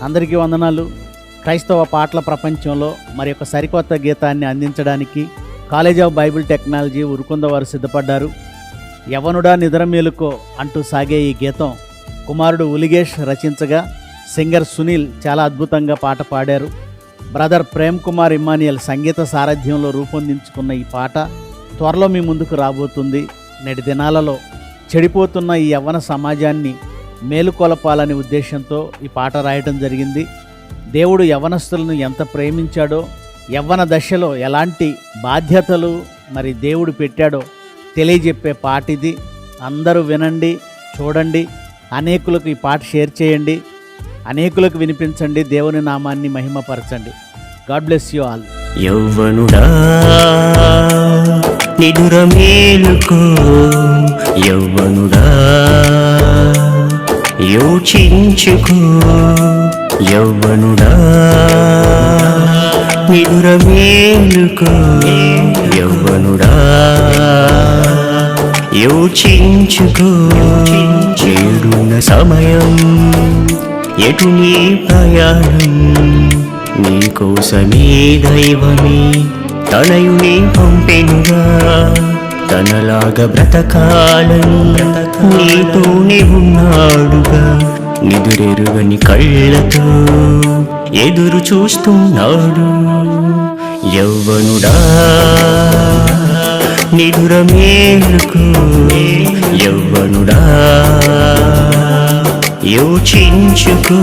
అందరికీ వందనాలు. క్రైస్తవ పాటల ప్రపంచంలో మరి యొక్క సరికొత్త గీతాన్ని అందించడానికి college of Bible technology Urukunda వారు సిద్ధపడ్డారు. యవనుడా నిద్ర మేలుకో అంటూ సాగే ఈ గీతం కుమారుడు ఉలిగేష్ రచించగా సింగర్ సునీల్ చాలా అద్భుతంగా పాట పాడారు. బ్రదర్ ప్రేమ్ కుమార్ ఇమ్మానియల్ సంగీత సారథ్యంలో రూపొందించుకున్న ఈ పాట త్వరలో మీ ముందుకు రాబోతుంది. నేటి దినాలలో చెడిపోతున్న ఈ యవ్వన సమాజాన్ని మేలుకొలపాలనే ఉద్దేశంతో ఈ పాట రాయటం జరిగింది. దేవుడు యవ్వనస్తులను ఎంత ప్రేమించాడో, యవ్వన దశలో ఎలాంటి బాధ్యతలు మరి దేవుడు పెట్టాడో తెలియజెప్పే పాట ఇది. అందరూ వినండి, చూడండి, అనేకులకు ఈ పాట షేర్ చేయండి, అనేకులకు వినిపించండి, దేవుని నామాన్ని మహిమపరచండి. God bless you all. యౌవనుడా నిదుర మేలుకో, యౌవనుడా యోచించుకో, యౌవనుడా నిదుర మేలుకో, యౌవనుడా యోచించుకో. చేరున సమయం ఎటు నీ ప్రయాణం, నీకోసమే దైవమే తనయుని పంపెనుగా. తనలాగా బ్రతకాలని నీతోనే ఉన్నాడుగా. నిదురెరుగని కళ్ళతో ఎదురు చూస్తున్నాడు. యౌవనుడా నిదుర మేలుకో, యౌవనుడా యోచించుకో.